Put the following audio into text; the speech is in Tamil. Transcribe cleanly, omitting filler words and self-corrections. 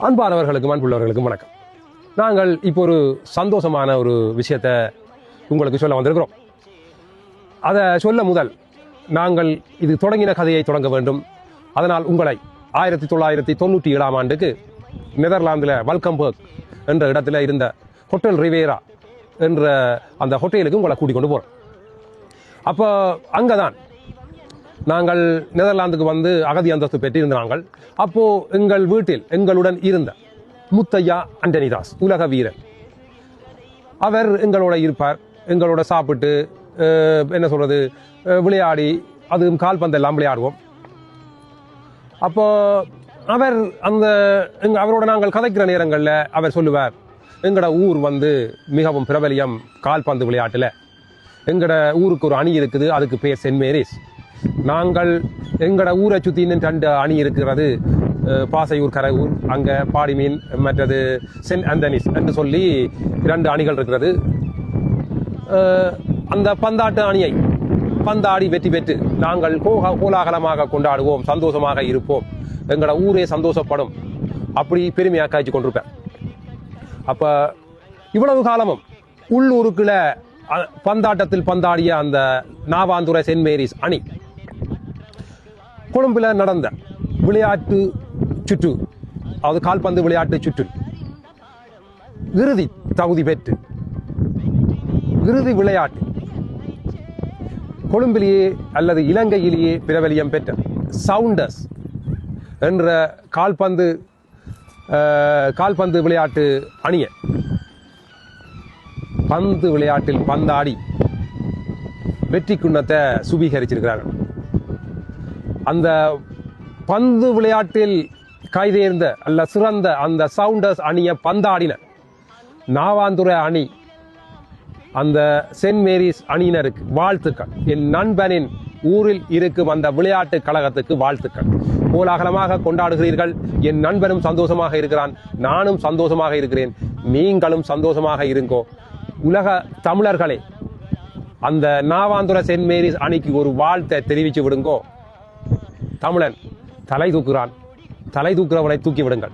அன்பானவர்களுக்கும் அன்புள்ளவர்களுக்கும் வணக்கம். நாங்கள் இப்போ ஒரு சந்தோஷமான ஒரு விஷயத்தை உங்களுக்கு சொல்ல வந்திருக்கிறோம். அதை சொல்ல முதல் நாங்கள் இது தொடங்கின கதையை தொடங்க வேண்டும். அதனால் உங்களை 1997 ஆண்டுக்கு நெதர்லாந்தில் வல்கம்பர்க் என்ற இடத்துல இருந்த ஹோட்டல் ரிவேரா என்ற அந்த ஹோட்டலுக்கு உங்களை கூட்டிக் கொண்டு போகிறோம். அப்போ அங்கே தான் நாங்கள் நெதர்லாந்துக்கு வந்து அகதி அந்தஸ்து பெற்றிருந்தாங்க. அப்போது எங்கள் வீட்டில் எங்களுடன் இருந்த முத்தையா அண்டனிதாஸ், உலக வீரர், அவர் எங்களோட இருப்பார். எங்களோட சாப்பிட்டு என்ன சொல்கிறது, விளையாடி, அதுவும் கால்பந்தெல்லாம் விளையாடுவோம். அப்போ அவர் அவரோட நாங்கள் கதைக்கிற நேரங்களில் அவர் சொல்லுவார், எங்களோட ஊர் வந்து மிகவும் பிரபலியம் கால்பந்து விளையாட்டில். எங்களோட ஊருக்கு ஒரு அணி இருக்குது, அதுக்கு பேர் சென்ட் மேரிஸ். நாங்கள் எங்களோட ஊரை சுற்றி இன்னும் 2 அணி இருக்கிறது, பாசையூர் கரையூர், அங்கே பாடிமீன், மற்றது சென்ட் ஆந்தனிஸ் என்று சொல்லி 2 அணிகள் இருக்கிறது. அந்த பந்தாட்டு அணியை பந்தாடி வெற்றி பெற்று நாங்கள் கோலாகலமாக கொண்டாடுவோம், சந்தோஷமாக இருப்போம், எங்களோட ஊரே சந்தோஷப்படும், அப்படி பெருமையாக காய்ச்சி கொண்டிருப்பேன். அப்போ இவ்வளவு காலமும் உள்ளூருக்குள்ள பந்தாட்டத்தில் பந்தாடிய அந்த நாவாந்துறை சென்ட் மேரிஸ் அணி கொழும்புல நடந்த விளையாட்டு சுற்று, அதாவது கால்பந்து விளையாட்டு சுற்று இறுதி தகுதி பெற்று இறுதி விளையாட்டு கொழும்பிலேயே அல்லது இலங்கையிலேயே பிரபலியம் பெற்ற சவுண்டர்ஸ் என்ற கால்பந்து விளையாட்டு அணியை பந்து விளையாட்டில் பந்தாடி வெற்றி குன்னத்தை சுபீகரிச்சிருக்கிறார்கள். அந்த பந்து விளையாட்டில் கைதேர்ந்த அல்ல சிறந்த அந்த சவுண்டர்ஸ் அணியை பந்தாடின நாவாந்துறை அணி, அந்த சென்ட் மேரிஸ் அணியினருக்கு வாழ்த்துக்கள். என் நண்பனின் ஊரில் இருக்கும் அந்த விளையாட்டு கழகத்துக்கு வாழ்த்துக்கள். கோலாகலமாக கொண்டாடுகிறீர்கள். என் நண்பனும் சந்தோஷமாக இருக்கிறான், நானும் சந்தோஷமாக இருக்கிறேன், நீங்களும் சந்தோஷமாக இருங்கோ. உலக தமிழர்களே, அந்த நாவாந்துறை சென்ட் மேரிஸ் அணிக்கு ஒரு வாழ்த்தை தெரிவித்து விடுங்கோ. தமிழன் தலை தூக்குகிறான், தலை தூக்குறவனை தூக்கி விடுங்கள்.